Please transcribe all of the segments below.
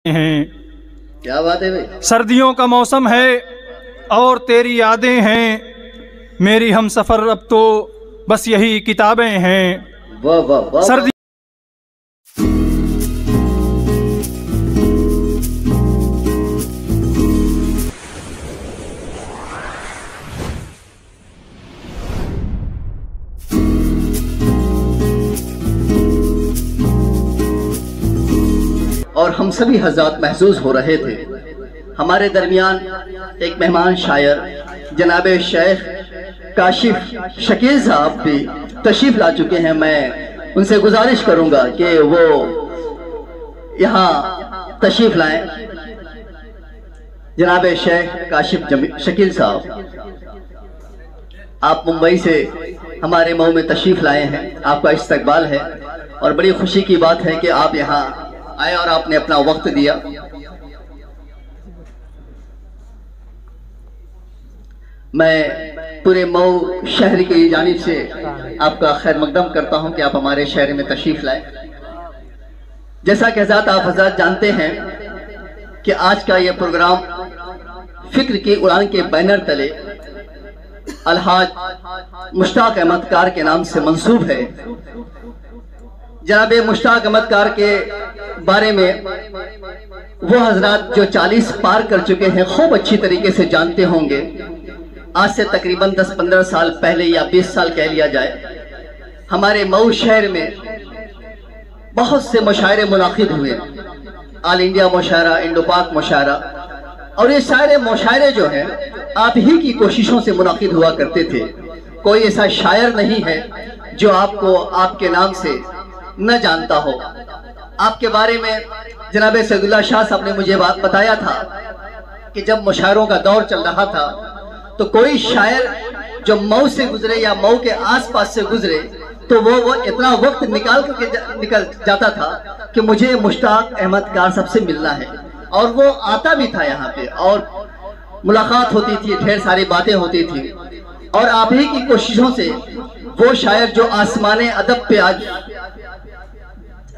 हैं। क्या बात है भाई। सर्दियों का मौसम है और तेरी यादें हैं, मेरी हम सफ़र अब तो बस यही किताबें हैं। वाह वाह वाह। सर्दी और हम सभी हज़रात महसूस हो रहे थे। हमारे दरमियान एक मेहमान शायर जनाब शेख काशिफ शकील साहब भी तशरीफ़ ला चुके हैं। मैं उनसे गुजारिश करूंगा कि वो यहाँ तशरीफ़ लाएं। जनाब शेख काशिफ शकील साहब, आप मुंबई से हमारे मऊ में तशरीफ़ लाए हैं। आपका इस्तकबाल है और बड़ी खुशी की बात है कि आप यहाँ आए और आपने अपना वक्त दिया। मैं पूरे मऊ शहर की जानिब से आपका खैर मकदम करता हूं कि आप हमारे शहर में तशरीफ लाए। जैसा कि आप हज़रात जानते हैं कि आज का यह प्रोग्राम फिक्र की उड़ान के बैनर तले अलहाज मुश्ताक अहमद कार के नाम से मंसूब है। जनाब मुश्ताक अहमद कार के बारे में वो हजरात जो 40 पार कर चुके हैं खूब अच्छी तरीके से जानते होंगे। आज से तकरीबन 10-15 साल पहले या 20 साल कह लिया जाए, हमारे मऊ शहर में बहुत से मुशायरे मुनाकिद हुए। ऑल इंडिया मुशायरा, इंडो पाक मुशायरा, और ये सारे मुशायरे जो हैं आप ही की कोशिशों से मुनाकिद हुआ करते थे। कोई ऐसा शायर नहीं है जो आपको आपके नाम से न जानता हो। आपके बारे में जनाब सैदुल्लाह शाह साहब ने मुझे बात बताया था कि जब मुशायरों का दौर चल रहा था तो कोई शायर जो मऊ से गुजरे या मऊ के आसपास से गुजरे तो वो इतना वक्त निकल जाता था कि मुझे मुश्ताक अहमद कार साहब से मिलना है। और वो आता भी था यहाँ पे और मुलाकात होती थी, ढेर सारी बातें होती थी। और आप ही की कोशिशों से वो शायर जो आसमाने अदब पे आज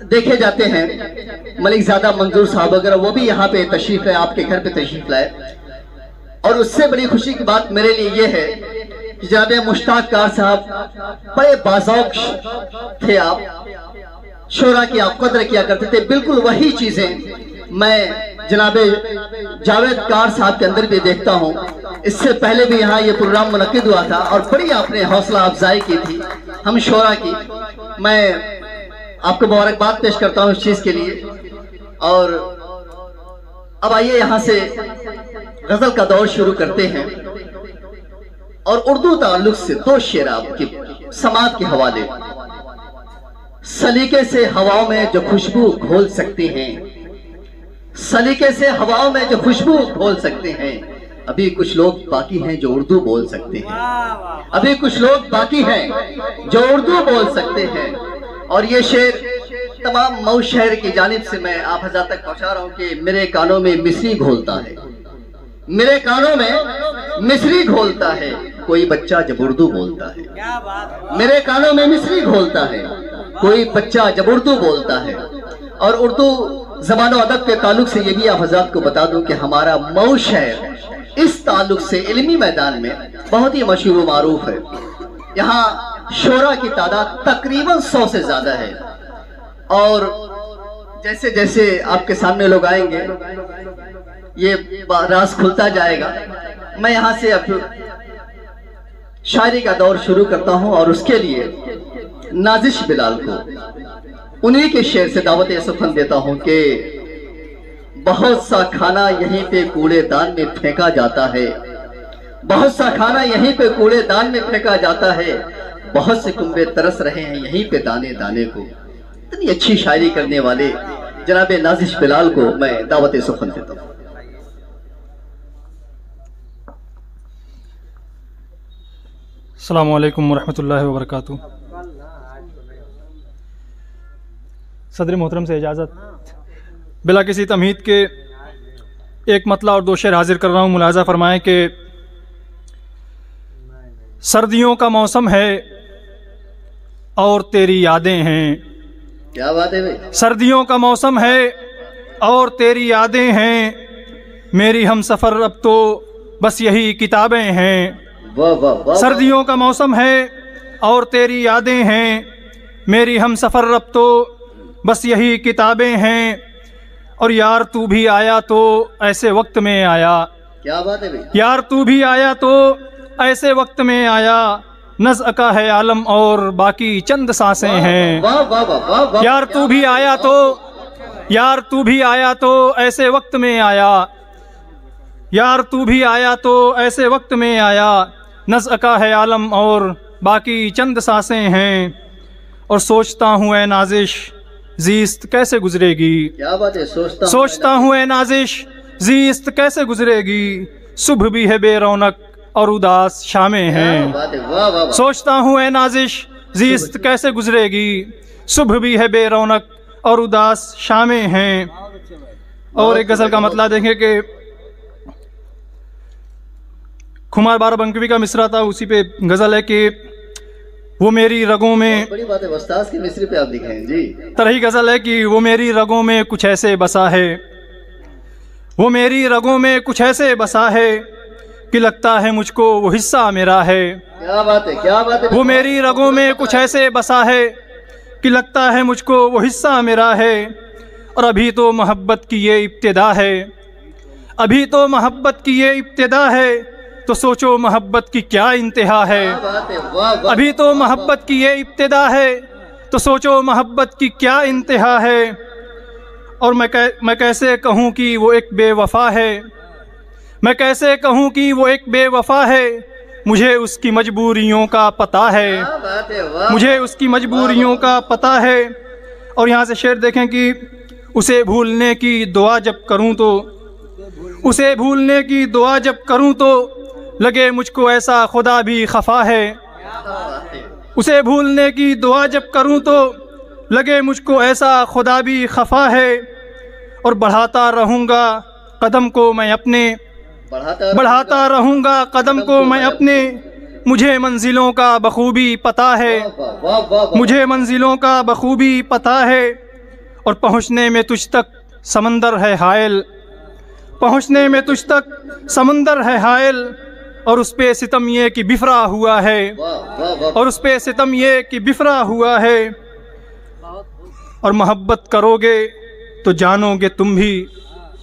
देखे जाते हैं, मलिक ज़ादा मंजूर साहब वगैरह, वो भी यहाँ पे तशरीफ लाए, आपके घर पे तशरीफ लाए। और उससे बड़ी खुशी की बात मेरे लिए ये है कि जनाब मुश्ताक कार साहब बड़े बाज़ौक़ थे। आप शोरा की आप कदर किया करते थे। बिल्कुल वही चीज़ें मैं जनाब जावेद कार साहब के अंदर भी देखता हूँ। इससे पहले भी यहाँ ये प्रोग्राम मुनक्किद हुआ था और बड़ी आपने हौसला अफजाई की थी हम शोरा की। मैं आपको मुबारकबाद पेश करता हूँ इस चीज के लिए। और अब आइए यहाँ से गजल का दौर शुरू करते हैं। और उर्दू ताल्लुक से दो शेर आपकी समात के हवाले। सलीके से हवाओं में जो खुशबू घोल सकते हैं, सलीके से हवाओं में जो खुशबू घोल सकते हैं, अभी कुछ लोग बाकी हैं जो उर्दू बोल सकते हैं। अभी कुछ लोग बाकी हैं जो उर्दू बोल सकते हैं। और ये शेर तमाम मऊ शहर की जानिब से मैं आप हज़रात तक पहुंचा रहा हूं कि मेरे कानों में मिस्री घोलता है, मेरे कानों में मिस्री घोलता है कोई बच्चा जब उर्दू बोलता है। मेरे कानों में मिस्री घोलता है कोई बच्चा जब उर्दू बोलता है। और उर्दू ज़बान और अदब के ताल्लुक से ये भी आप हज़रात को बता दूं कि हमारा मऊ शहर इस ताल्लुक से इल्मी मैदान में बहुत ही मशहूर व मारूफ है। यहाँ शोरा की तादाद तकरीबन 100 से ज्यादा है। और जैसे जैसे आपके सामने लोग आएंगे ये राज खुलता जाएगा। मैं यहाँ से अब शायरी का दौर शुरू करता हूँ और उसके लिए नाजिश बिलाल को उन्हीं के शेर से दावत सुखन देता हूँ कि बहुत सा खाना यहीं पे कूड़ेदान में फेंका जाता है, बहुत सा खाना यहीं पे कूड़ेदान में फेंका जाता है, बहुत से कुंबे तरस रहे हैं यहीं पे दाने दाने को। इतनी अच्छी शायरी करने वाले जनाब नाजिश बिलाल को मैं दावत सुखन देता हूँ। अस्सलामु अलैकुम वरहमतुल्लाहि वबरकातुहू। सदर मोहतरम से इजाज़त, बिला किसी तमहीद के एक मतला और दो शेर हाजिर कर रहा हूँ। मुलाजा फरमाएं कि सर्दियों का मौसम है और तेरी यादें हैं। क्या बात है भाई। सर्दियों का मौसम है और तेरी यादें हैं, मेरी हम सफ़र अब तो बस यही किताबें हैं। वाह वाह वाह। सर्दियों का मौसम है और तेरी यादें हैं, मेरी हम सफ़र अब तो बस यही किताबें हैं। और यार तू भी आया तो ऐसे वक्त में आया, क्या बात है भाई। यार तू भी आया तो ऐसे वक्त में आया, नज़्र का है आलम और बाकी चंद सांसें हैं। वाह वाह वाह वाह वाह। यार तू भी आया तो, यार तू भी आया तो ऐसे वक्त में आया, यार तू भी आया तो ऐसे वक्त में आया, नज़्र का है आलम और बाकी चंद सांसें हैं। और सोचता हूँ ऐ नाजिश ज़ीस्त कैसे गुजरेगी, क्या बात है। सोचता हूँ ऐ नाजिश ज़ीस्त कैसे गुजरेगी, सुबह भी है बेरौनक और उदास शामें हैं। वाह वाह वाह। सोचता हूँ ऐ नाजिश ज़ीस्त कैसे गुजरेगी, सुबह भी है बेरौनक और उदास शामें हैं। और एक गज़ल का मतलब देखें कि खुमार बाराबंकी का मिसरा था, उसी पे गज़ल है कि वो मेरी रगों में, बड़ी बात है। वस्ताद के मिसरे पे आप लिखे हैं जी। तरही गज़ल है कि वो मेरी रगों में कुछ ऐसे बसा है, वो मेरी रगों में कुछ ऐसे बसा है कि लगता है मुझको वो हिस्सा मेरा है। क्या बात है, क्या बात है। वो मेरी रगों में कुछ ऐसे बसा है कि लगता है मुझको वो हिस्सा मेरा है। और अभी तो मोहब्बत की ये इब्तिदा है, अभी तो मोहब्बत की ये इब्तिदा है, तो सोचो मोहब्बत की क्या इंतहा है। क्या बात है। वाह वाह। अभी तो मोहब्बत की ये इब्तिदा है, तो सोचो मोहब्बत की क्या इंतहा है। और मैं कैसे कहूँ कि वो एक बेवफा है, मैं कैसे कहूँ कि वो एक बेवफा है, मुझे उसकी मजबूरियों का पता है, क्या बात है। वाह। मुझे उसकी मजबूरियों का पता है। और यहाँ से शेर देखें कि उसे भूलने की दुआ जब करूँ तो, उसे भूलने की दुआ जब करूँ तो लगे मुझको ऐसा खुदा भी खफा है। उसे भूलने की दुआ जब करूँ तो लगे मुझको ऐसा खुदा भी खफा है। और बढ़ाता रहूँगा कदम को मैं अपने, बढ़ाता रहूँगा कदम को मैं अपने, मुझे मंजिलों का बखूबी पता है, मुझे मंजिलों का बखूबी पता है। और पहुँचने में तुझ तक समंदर है हायल, पहुँचने में तुझ तक समंदर है हायल, और उस पे सितम ये कि बिफरा हुआ है, और उस पे सितम ये कि बिफरा हुआ है। और मोहब्बत करोगे तो जानोगे तुम भी,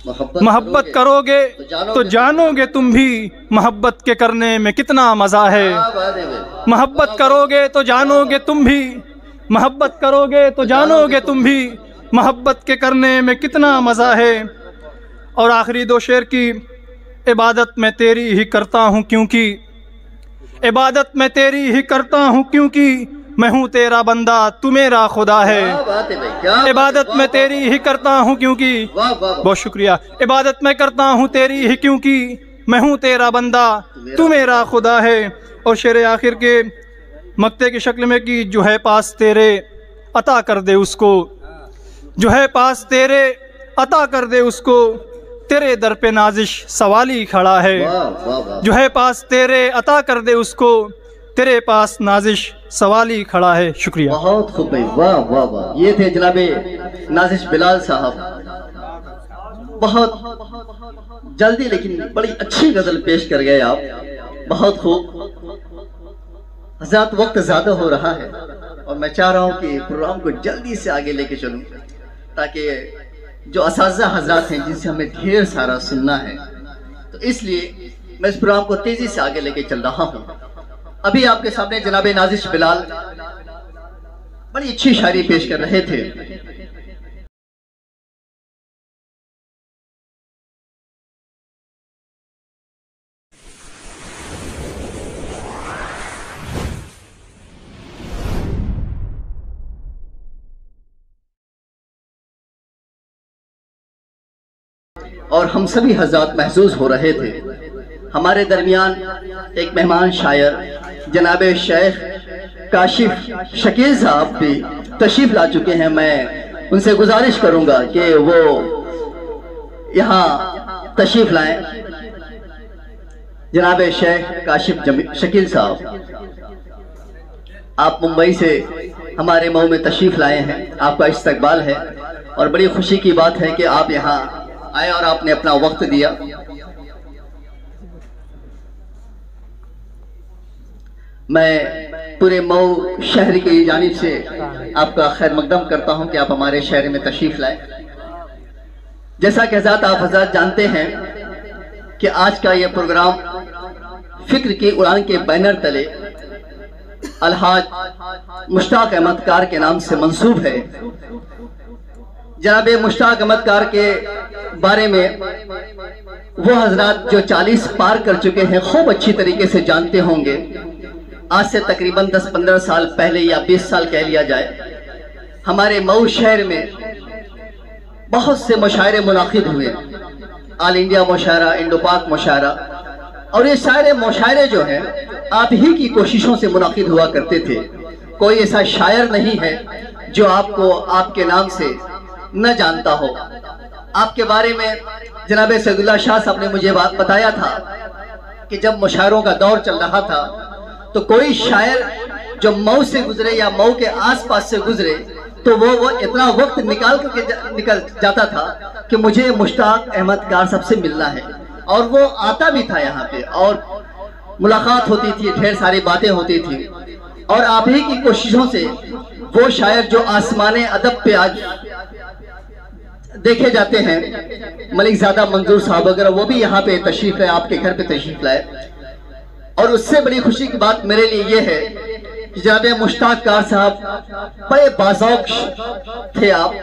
मोहब्बत करोगे तो जानोगे तुम भी, मोहब्बत के करने में कितना मज़ा है। मोहब्बत करोगे तो जानोगे तुम भी, मोहब्बत करोगे तो जानोगे तुम भी, मोहब्बत के करने में कितना मज़ा है। और आखिरी दो शेर की, इबादत मैं तेरी ही करता हूँ क्योंकि, इबादत मैं तेरी ही करता हूँ क्योंकि मैं हूँ तेरा बंदा तू मेरा खुदा है। इबादत मैं तेरी ही करता हूँ क्योंकि, बहुत शुक्रिया, इबादत मैं करता हूँ तेरी ही क्योंकि मैं हूँ तेरा बंदा तू मेरा खुदा है। और शेर आखिर के मक्ते की शक्ल में कि जो है पास तेरे अता कर दे उसको, जो है पास तेरे अता कर दे उसको, तेरे दर पे नाजिश सवाली खड़ा है। जो है पास तेरे अता कर दे उसको, तेरे पास नाजिश सवाली खड़ा है। शुक्रिया। बहुत खूब भाई, वाह वाह वाह। ये थे जनाबे नाजिश बिलाल साहब। बहुत जल्दी लेकिन बड़ी अच्छी गजल पेश कर गए आप, बहुत खूब। हज़रात वक्त ज्यादा हो रहा है और मैं चाह रहा हूँ कि प्रोग्राम को जल्दी से आगे लेके चलूँ, ताकि जो असातिज़ा हज़रात हैं जिनसे हमें ढेर सारा सुनना है, तो इसलिए मैं इस प्रोग्राम को तेजी से आगे लेके चल रहा हूँ। अभी आपके सामने जनाबे नाजिश बिलाल बड़ी अच्छी शायरी पेश कर रहे थे। और हम सभी हज़रात महसूस हो रहे थे। हमारे दरमियान एक मेहमान शायर जनाबे शेख काशिफ शकील साहब भी तशरीफ ला चुके हैं। मैं उनसे गुजारिश करूंगा कि वो यहाँ तशरीफ लाएं। जनाबे शेख काशिफ शकील साहब, आप मुंबई से हमारे मऊ में तशरीफ़ लाए हैं, आपका इस्तकबाल है और बड़ी खुशी की बात है कि आप यहाँ आए और आपने अपना वक्त दिया। मैं पूरे मऊ शहर की जानिब से आपका खैर मकदम करता हूँ कि आप हमारे शहर में तशरीफ़ लाए। जैसा कि हज़रात आप हज़रात जानते हैं कि आज का ये प्रोग्राम फ़िक्र की उड़ान के बैनर तले अलहाज मुश्ताक अहमद कार के नाम से मंसूब है। जनाब मुश्ताक अहमद कार के बारे में वो हजरात जो 40 पार कर चुके हैं खूब अच्छी तरीके से जानते होंगे। आज से तकरीबन 10-15 साल पहले या 20 साल कह लिया जाए, हमारे मऊ शहर में बहुत से मुशायरे मुनाकिद हुए, ऑल इंडिया मुशायरा, इंडो पाक मुशायरा, और ये सारे मुशायरे जो हैं आप ही की कोशिशों से मुनाकिद हुआ करते थे। कोई ऐसा शायर नहीं है जो आपको आपके नाम से न जानता हो। आपके बारे में जनाब सैदुल्लाह शाह साहब ने मुझे बात बताया था कि जब मुशायरों का दौर चल रहा था तो कोई शायर जो मऊ से गुजरे या मऊ के आसपास से गुजरे तो वो इतना वक्त निकल जाता था कि मुझे मुश्ताक अहमद कार साहब से मिलना है, और वो आता भी था यहाँ पे और मुलाकात होती थी, ढेर सारी बातें होती थी। और आप ही की कोशिशों से वो शायर जो आसमाने अदब पे आज देखे जाते हैं, मलिक ज़ादा मंजूर साहब वगैरह, वो भी यहाँ पे तशरीफ लाए, आपके घर पे तशरीफ लाए। और उससे बड़ी खुशी की बात मेरे लिए ये है कि जनाब मुश्ताक कार साहब बड़े बाज़ौक़ थे, आप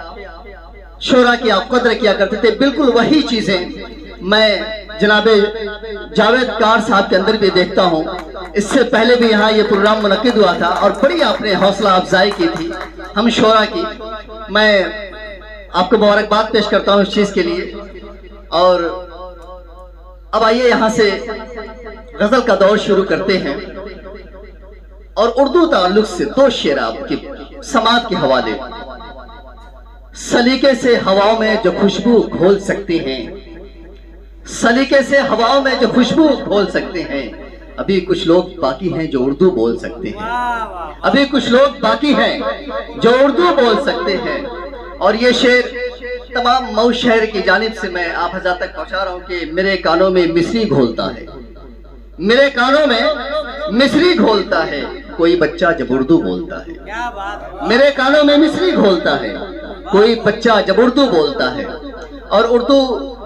शोरा की आप कदर किया करते थे। बिल्कुल वही चीज़ें मैं जनाब जावेद कार साहब के अंदर भी देखता हूँ। इससे पहले भी यहाँ ये प्रोग्राम मुनक्किद हुआ था और बड़ी आपने हौसला अफजाई की थी हम शोरा की। मैं आपको मुबारकबाद पेश करता हूँ इस चीज़ के लिए। और अब आइए यहाँ से गजल का दौर शुरू करते हैं और उर्दू ताल्लुक से 2 शेर आपकी समात के हवाले। सलीके से हवाओं में जो खुशबू घोल सकते हैं, सलीके से हवाओं में जो खुशबू घोल सकते हैं, अभी कुछ लोग बाकी हैं जो उर्दू बोल सकते हैं, अभी कुछ लोग बाकी हैं जो उर्दू बोल सकते हैं। और ये शेर तमाम मऊ शहर की जानिब से मैं आप हज़रात तक पहुंचा रहा हूं कि मेरे कानों में मिस्री घोलता है, मेरे कानों में मिस्री घोलता है कोई बच्चा जब उर्दू बोलता है, मेरे कानों में मिस्री घोलता है कोई बच्चा जब उर्दू बोलता है। और उर्दू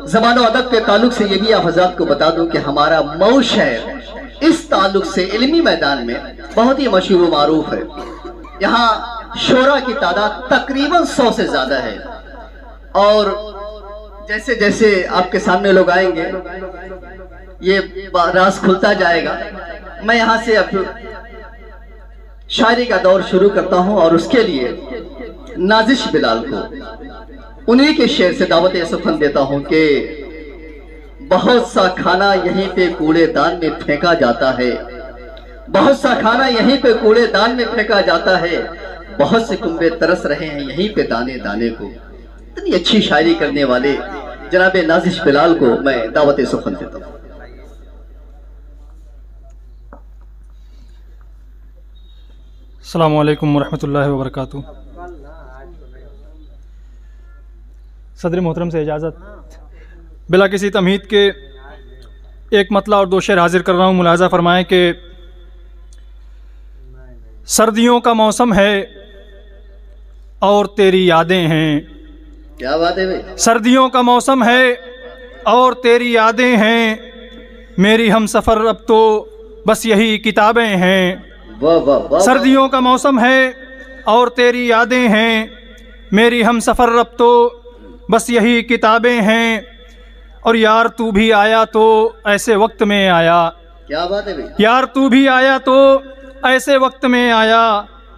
ज़बान और अदब के ताल्लुक से ये भी आप हज़रात को बता दूं कि हमारा मऊ शहर इस ताल्लुक से इल्मी मैदान में बहुत ही मशहूर मारूफ है। यहाँ शोरा की तादाद तकरीबन 100 से ज़्यादा है। और जैसे जैसे आपके सामने लोग आएंगे ये राज खुलता जाएगा। मैं यहाँ से अब शायरी का दौर शुरू करता हूँ और उसके लिए नाजिश बिलाल को उन्हीं के शेर से दावत सुखन देता हूँ कि बहुत सा खाना यहीं पे कूड़ेदान में फेंका जाता है, बहुत सा खाना यहीं पे कूड़ेदान में फेंका जाता है, बहुत से कुंबे तरस रहे हैं यहीं पे दाने दाने को। इतनी अच्छी शायरी करने वाले जनाब नाजिश बिलाल को मैं दावत सुखन देता हूँ। अस्सलामु अलैकुम वरहमतुल्लाहि वबरकातुहू। सदर मोहतरम से इजाज़त, बिला किसी तमहीद के एक मतला और 2 शेर हाजिर कर रहा हूँ। मुलाज़ा फरमाएं कि सर्दियों का मौसम है और तेरी यादें हैं। क्या बात है भाई? सर्दियों का मौसम है और तेरी यादें हैं, मेरी हम सफ़र अब तो बस यही किताबें हैं। वाह वाह वाह। सर्दियों का मौसम है और तेरी यादें हैं, मेरी हम सफ़र अब तो बस यही किताबें हैं। और यार तू भी आया तो ऐसे वक्त में आया। क्या बात है भाई? यार तू भी आया तो ऐसे वक्त में आया,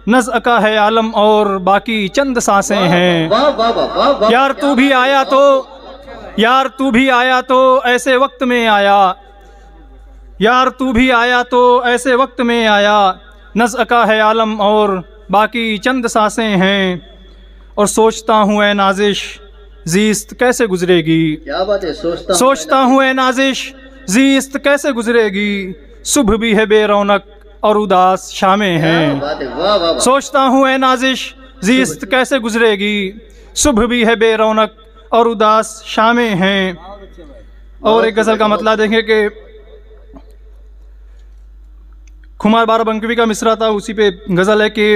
नज़्र का है आलम और बाकी चंद सांसें हैं। वाह वाह वाह वाह। यार तू भी आया तो, यार तू भी आया तो ऐसे वक्त में आया, यार तू भी आया तो ऐसे वक्त में आया, नज़्र का है आलम और बाकी चंद सांसें हैं। और सोचता हूँ ए नाजिश ज़ीस्त कैसे गुजरेगी। क्या बात है? सोचता हूँ ए नाजिश ज़ीस्त कैसे गुजरेगी, सुबह भी है बेरौनक और उदास शामें हैं। बात है, वाह वाह वाह। सोचता हूँ ए नाजिश ज़िस्त कैसे गुजरेगी, सुबह भी है बेरौनक और उदास शामें हैं। और एक गज़ल का मतलब देखें कि खुमार बाराबंकवी का मिसरा था, उसी पे गज़ल है कि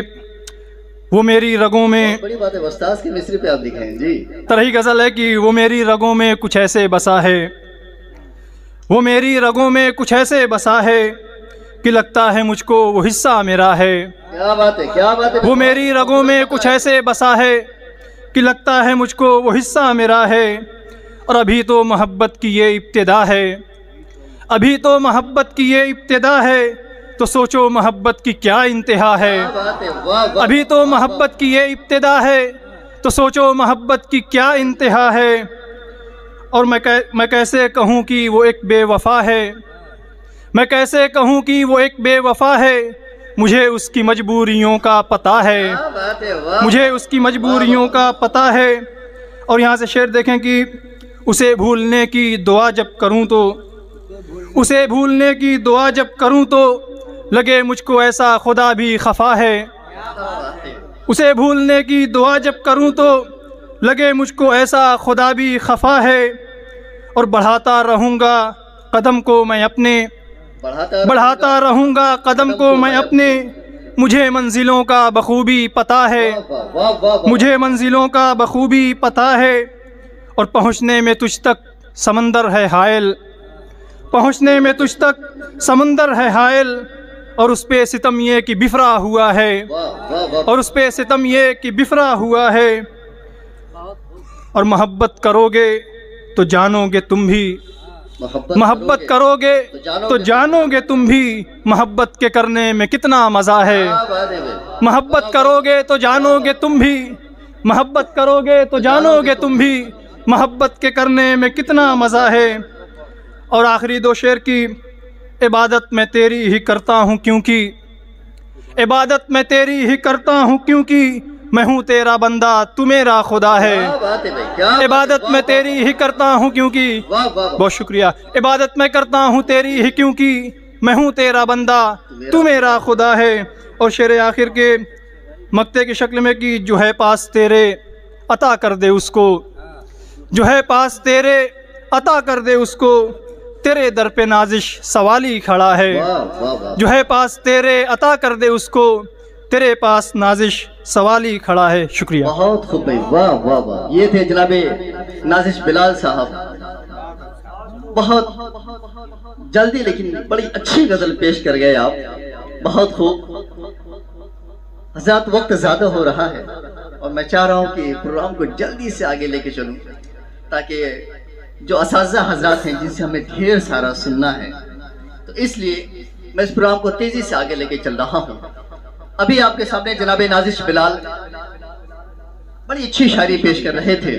वो मेरी रगों में, बड़ी बात है, उस्ताद के मिसरे पे आप लिखे हैं जी। तरही गज़ल है कि वो मेरी रगों में कुछ ऐसे बसा है, वो मेरी रगों में कुछ ऐसे बसा है कि लगता है मुझको वो हिस्सा मेरा है। क्या बात है, क्या बात है। वो मेरी रगों में कुछ ऐसे बसा है कि लगता है मुझको वो हिस्सा मेरा है। और अभी तो मोहब्बत की ये इब्तिदा है, अभी तो मोहब्बत की ये इब्तिदा है, तो सोचो मोहब्बत की क्या इंतहा है। क्या बात है, वाह वाह। अभी तो मोहब्बत की ये इब्तिदा है, तो सोचो मोहब्बत की क्या इंतहा है। और मैं कैसे कहूँ कि वो एक बेवफा है, मैं कैसे कहूँ कि वो एक बेवफा है, मुझे उसकी मजबूरियों का पता है, क्या बात है, वाह। मुझे उसकी मजबूरियों का पता है। और यहाँ से शेर देखें कि उसे भूलने की दुआ जब करूँ तो, उसे भूलने की दुआ जब करूँ तो लगे मुझको ऐसा खुदा भी खफा है। क्या बात है। उसे भूलने की दुआ जब करूँ तो लगे मुझको ऐसा खुदा भी खफा है। और बढ़ाता रहूँगा कदम को मैं अपने, बढ़ाता रहूँगा कदम को मैं अपने, मुझे मंजिलों का बखूबी पता है, वाह वाह वाह। मुझे मंजिलों का बखूबी पता है। और पहुँचने में तुझ तक समंदर है हायल, पहुँचने में तुझ तक समंदर है हायल, और उस पे सितम ये कि बिफरा हुआ है, वाह वाह वाह। और उस पे सितम ये कि बिफरा हुआ है। और मोहब्बत करोगे तो जानोगे तुम भी, मोहब्बत करोगे तो जानोगे तुम भी, मोहब्बत के करने में कितना मज़ा है। क्या बात है भाई। मोहब्बत करोगे तो जानोगे तुम भी, मोहब्बत करोगे तो जानोगे तुम भी, मोहब्बत के करने में कितना मज़ा है। और आखिरी दो शेर की, इबादत मैं तेरी ही करता हूँ क्योंकि, इबादत मैं तेरी ही करता हूँ क्योंकि मैं हूँ तेरा बंदा तू मेरा खुदा है। क्या बात है भाई, क्या बात है। इबादत मैं तेरी ही करता हूँ क्योंकि, वाह वाह वाह। बहुत शुक्रिया, इबादत मैं करता हूँ तेरी ही क्योंकि मैं हूँ तेरा बंदा तू मेरा खुदा है। और शेर आखिर के मक्ते की शक्ल में कि जो है पास तेरे अता कर दे उसको, जो है पास तेरे अता कर दे उसको, तेरे दर पे नाजिश सवाली खड़ा है। वाह वाह वाह। जो है पास तेरे अता कर दे उसको, तेरे पास नाजिश सवाली खड़ा है। शुक्रिया। बहुत खूब भाई, वाह वाह वाह। ये थे जनाबे नाजिश बिलाल साहब। बहुत जल्दी लेकिन बड़ी अच्छी गजल पेश कर गए आप, बहुत खूब। हज़रात वक्त ज़्यादा हो रहा है और मैं चाह रहा हूँ कि प्रोग्राम को जल्दी से आगे लेके चलूँ, ताकि जो असातिज़ा हज़रात हैं जिनसे हमें ढेर सारा सुनना है, तो इसलिए मैं इस प्रोग्राम को तेज़ी से आगे लेके चल रहा हूँ। अभी आपके सामने जनाबे नाजिश बिलाल बड़ी अच्छी शायरी पेश कर रहे थे।